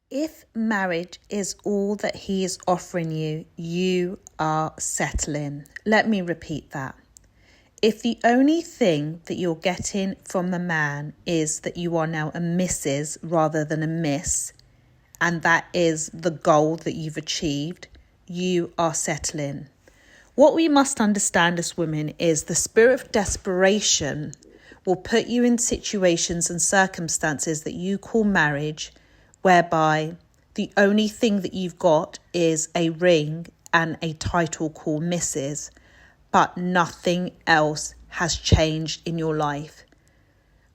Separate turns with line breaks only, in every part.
If marriage is all that he is offering you, you are settling. Let me repeat that. If the only thing that you're getting from the man is that you are now a Mrs. rather than a Miss, and that is the goal that you've achieved, you are settling. What we must understand as women is the spirit of desperation will put you in situations and circumstances that you call marriage, whereby the only thing that you've got is a ring and a title called Mrs., but nothing else has changed in your life.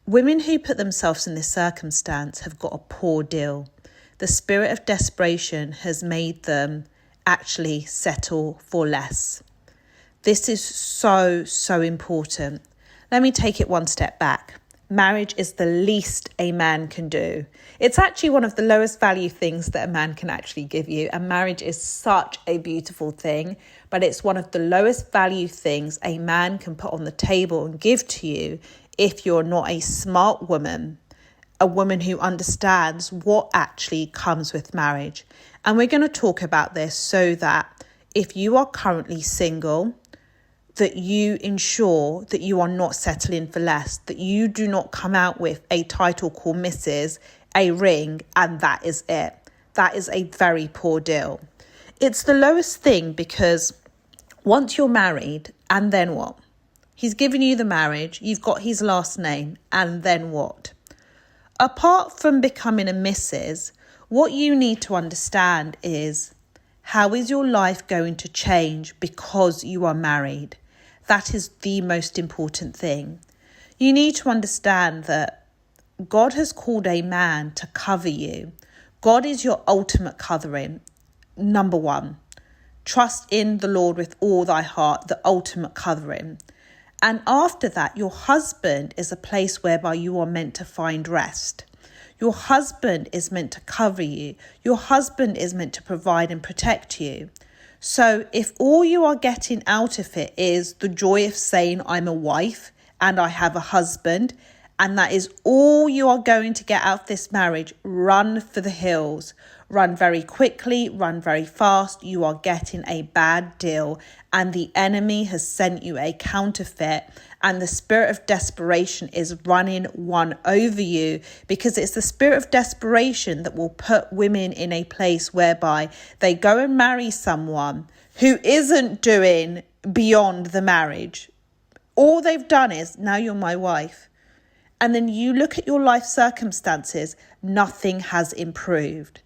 Women who put themselves in this circumstance have got a poor deal. The spirit of desperation has made them actually settle for less. This is so important. Let me take it one step back. Marriage is the least a man can do. It's actually one of the lowest value things that a man can actually give you. And marriage is such a beautiful thing, but it's one of the lowest value things a man can put on the table and give to you if you're not a smart woman, a woman who understands what actually comes with marriage. And we're going to talk about this so that if you are currently single, that you ensure that you are not settling for less, that you do not come out with a title called Mrs., a ring, and that is it. That is a very poor deal. It's the lowest thing because once you're married, and then what? He's given you the marriage, you've got his last name, and then what? Apart from becoming a Mrs., what you need to understand is, how is your life going to change because you are married? That is the most important thing. You need to understand that God has called a man to cover you. God is your ultimate covering. Number one, trust in the Lord with all thy heart, the ultimate covering. And after that, your husband is a place whereby you are meant to find rest. Your husband is meant to cover you. Your husband is meant to provide and protect you. So if all you are getting out of it is the joy of saying I'm a wife and I have a husband, and that is all you are going to get out of this marriage, run for the hills. Run very quickly, run very fast. You are getting a bad deal, and the enemy has sent you a counterfeit, and the spirit of desperation is running one over you, because it's the spirit of desperation that will put women in a place whereby they go and marry someone who isn't doing beyond the marriage. All they've done is, now you're my wife. And then you look at your life circumstances, nothing has improved.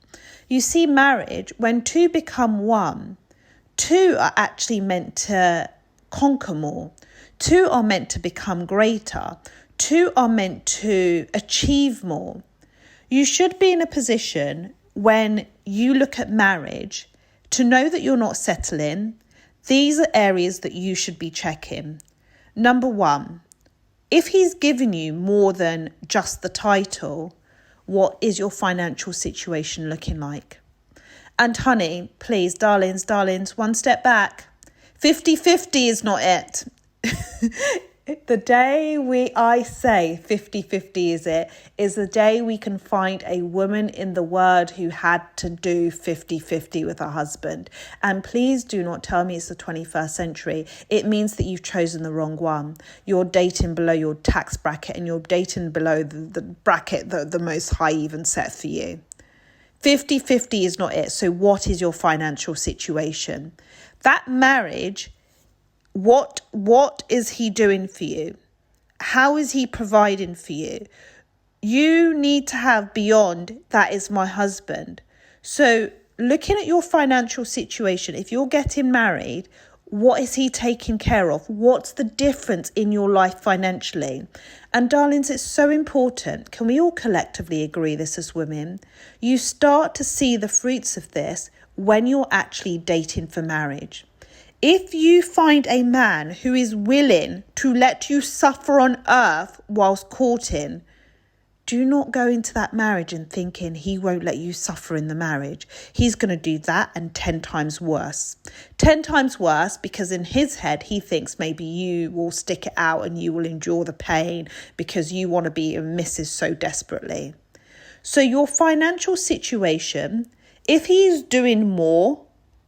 You see, marriage, when two become one, two are actually meant to conquer more. Two are meant to become greater. Two are meant to achieve more. You should be in a position when you look at marriage to know that you're not settling. These are areas that you should be checking. Number one, if he's given you more than just the title, what is your financial situation looking like? And honey, please, darlings, one step back. 50-50 is not it. The day I say 50-50 is the day we can find a woman in the word who had to do 50-50 with her husband. And please do not tell me it's the 21st century. It means that you've chosen the wrong one. You're dating below your tax bracket, and you're dating below the bracket that the Most High even set for you. 50-50 is not it. So what is your financial situation? That marriage, what is he doing for you? How is he providing for you? You need to have beyond, that is my husband. So looking at your financial situation, if you're getting married, what is he taking care of? What's the difference in your life financially? And darlings, it's so important. Can we all collectively agree this as women? You start to see the fruits of this when you're actually dating for marriage. If you find a man who is willing to let you suffer on earth whilst courting, do not go into that marriage and thinking he won't let you suffer in the marriage. He's going to do that and 10 times worse. 10 times worse because in his head, he thinks maybe you will stick it out and you will endure the pain because you want to be a Mrs. so desperately. So your financial situation, if he's doing more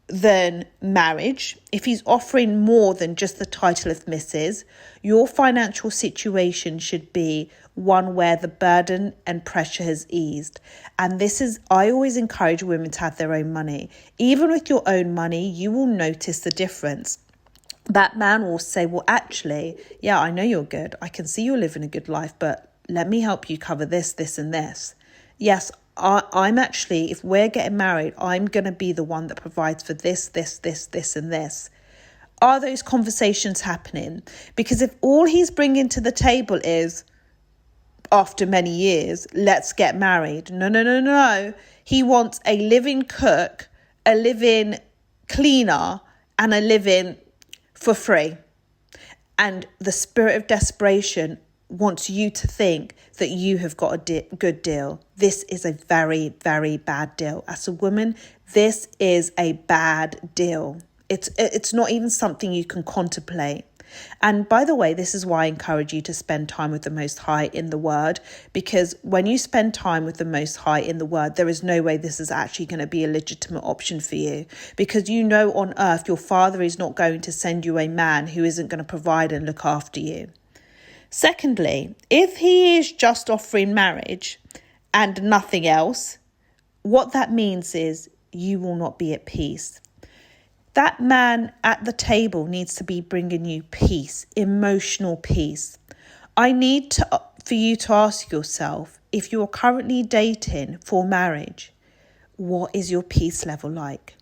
than marriage, if he's offering more than just the title of Mrs., your financial situation should be one where the burden and pressure has eased. And this is, I always encourage women to have their own money. Even with your own money, you will notice the difference. That man will say, well, actually, yeah, I know you're good. I can see you're living a good life, but let me help you cover this, this, and this. Yes, I'm actually, if we're getting married, I'm going to be the one that provides for this, this, this, this, and this. Are those conversations happening? Because if all he's bringing to the table is, after many years, let's get married. No. He wants a living cook, a living cleaner, and a living for free. And the spirit of desperation wants you to think that you have got a good deal. This is a very, very bad deal. As a woman, this is a bad deal. It's not even something you can contemplate. And by the way, this is why I encourage you to spend time with the Most High in the Word, because when you spend time with the Most High in the Word, there is no way this is actually going to be a legitimate option for you, because you know on earth your Father is not going to send you a man who isn't going to provide and look after you. Secondly, if he is just offering marriage and nothing else, what that means is you will not be at peace. That man at the table needs to be bringing you peace, emotional peace. I need for you to ask yourself, if you are currently dating for marriage, what is your peace level like?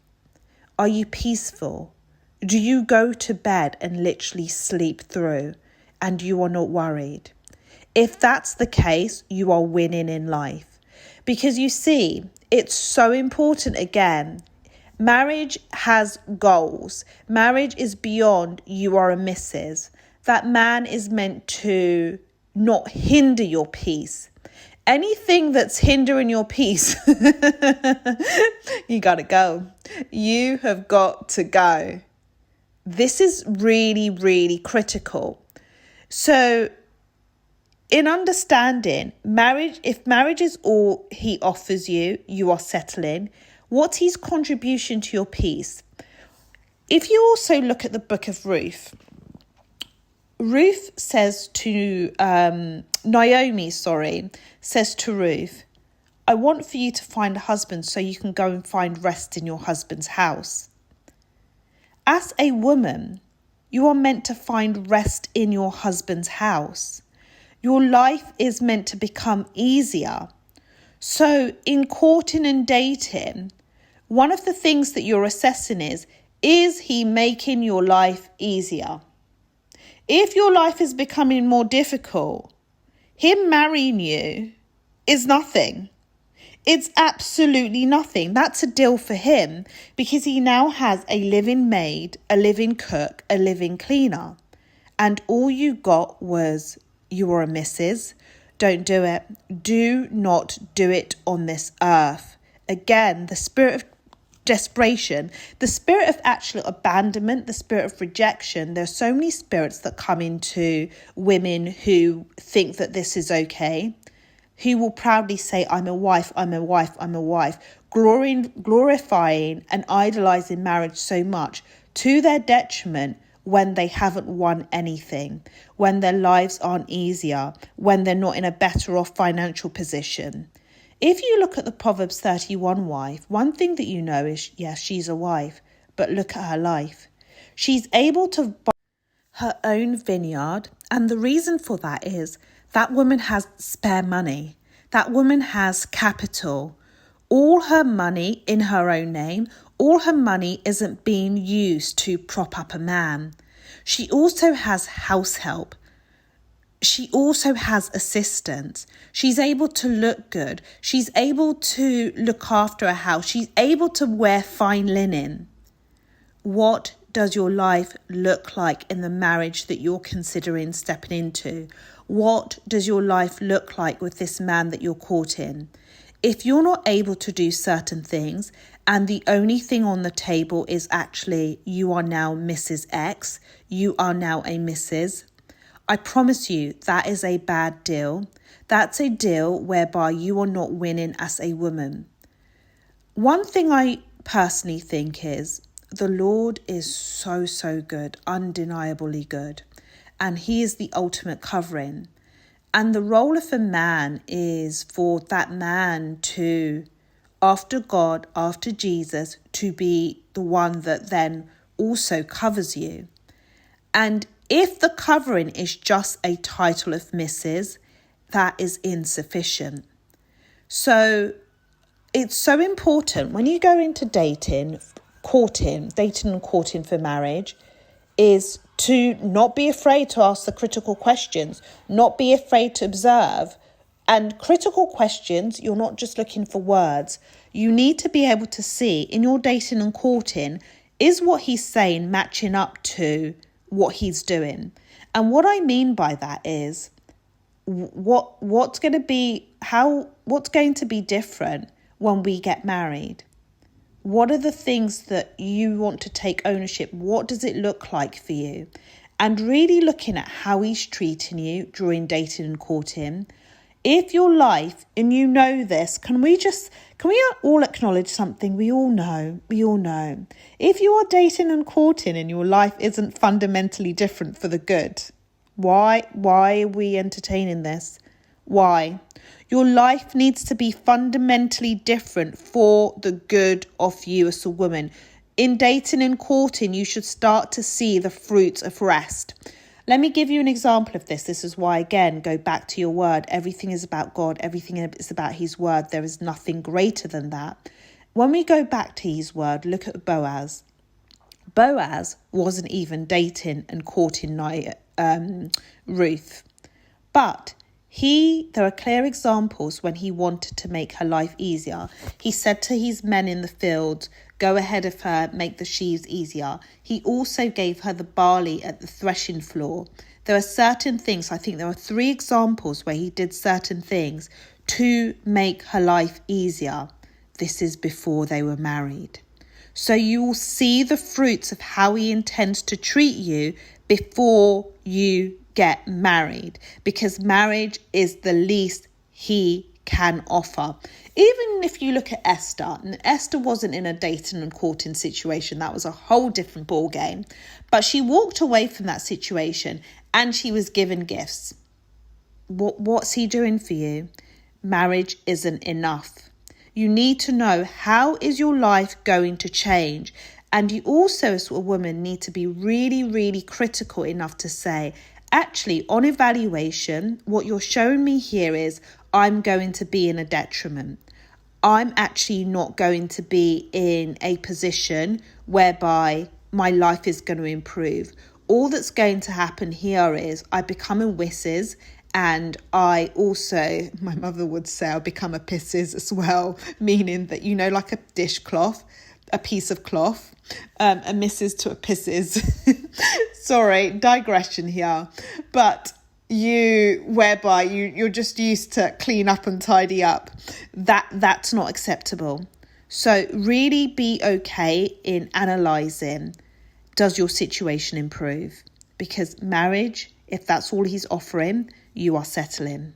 Are you peaceful? Do you go to bed and literally sleep through and you are not worried? If that's the case, you are winning in life. Because you see, it's so important again. Marriage has goals. Marriage is beyond you are a Mrs. That man is meant to not hinder your peace. Anything that's hindering your peace, you got to go. You have got to go. This is really, really critical. So in understanding marriage, if marriage is all he offers you, you are settling. What's his contribution to your peace? If you also look at the book of Ruth, Ruth says to Naomi says to Ruth, I want for you to find a husband so you can go and find rest in your husband's house. As a woman, you are meant to find rest in your husband's house. Your life is meant to become easier. So in courting and dating, one of the things that you're assessing is he making your life easier? If your life is becoming more difficult, him marrying you is nothing. It's absolutely nothing. That's a deal for him, because he now has a living maid, a living cook, a living cleaner. And all you got was you were a Mrs. Don't do it. Do not do it on this earth. Again, the spirit of desperation, the spirit of actual abandonment, the spirit of rejection. There's so many spirits that come into women who think that this is okay, who will proudly say, I'm a wife, I'm a wife, I'm a wife, glorifying and idolizing marriage so much to their detriment when they haven't won anything, when their lives aren't easier, when they're not in a better off financial position. If you look at the Proverbs 31 wife, one thing that you know is, yes, she's a wife, but look at her life. She's able to buy her own vineyard, and the reason for that is that woman has spare money. That woman has capital. All her money in her own name, all her money isn't being used to prop up a man. She also has house help. She also has assistants. She's able to look good. She's able to look after a house. She's able to wear fine linen. What does your life look like in the marriage that you're considering stepping into? What does your life look like with this man that you're courting? If you're not able to do certain things and the only thing on the table is actually you are now Mrs. X, you are now a Mrs., I promise you that is a bad deal. That's a deal whereby you are not winning as a woman. One thing I personally think is the Lord is so good, undeniably good. And he is the ultimate covering. And the role of a man is for that man to, after God, after Jesus, to be the one that then also covers you. And if the covering is just a title of Mrs., that is insufficient. So it's so important when you go into dating and courting for marriage, is to not be afraid to ask the critical questions, not be afraid to observe. And critical questions, you're not just looking for words. You need to be able to see in your dating and courting, is what he's saying matching up to what he's doing? And what I mean by that is what's going to be different when we get married? What are the things that you want to take ownership? What does it look like for you? And really looking at how he's treating you during dating and courting. If your life, and you know this, can we all acknowledge something we all know? If you are dating and courting and your life isn't fundamentally different for the good, why are we entertaining this? Why? Your life needs to be fundamentally different for the good of you as a woman. In dating and courting, you should start to see the fruits of rest. Let me give you an example of this. This is why, again, go back to your word. Everything is about God. Everything is about his word. There is nothing greater than that. When we go back to his word, look at Boaz. Boaz wasn't even dating and courting Ruth. But there are clear examples when he wanted to make her life easier. He said to his men in the field, go ahead of her, make the sheaves easier. He also gave her the barley at the threshing floor. There are certain things, I think there are 3 examples where he did certain things to make her life easier. This is before they were married. So you will see the fruits of how he intends to treat you before you get married, because marriage is the least he can offer. Even if you look at Esther, and Esther wasn't in a dating and courting situation, that was a whole different ball game, but she walked away from that situation and she was given gifts. What's he doing for you? Marriage isn't enough. You need to know, how is your life going to change? And you also, as a woman, need to be really, really critical enough to say, actually, on evaluation, what you're showing me here is I'm going to be in a detriment. I'm actually not going to be in a position whereby my life is going to improve. All that's going to happen here is I become a wisses, and I also, my mother would say, I'll become a pisses as well, meaning that, like a dishcloth, a piece of cloth, a misses to a pisses. Sorry, digression here. But whereby you're just used to clean up and tidy up, that's not acceptable. So really be okay in analysing, does your situation improve? Because marriage, if that's all he's offering, you are settling.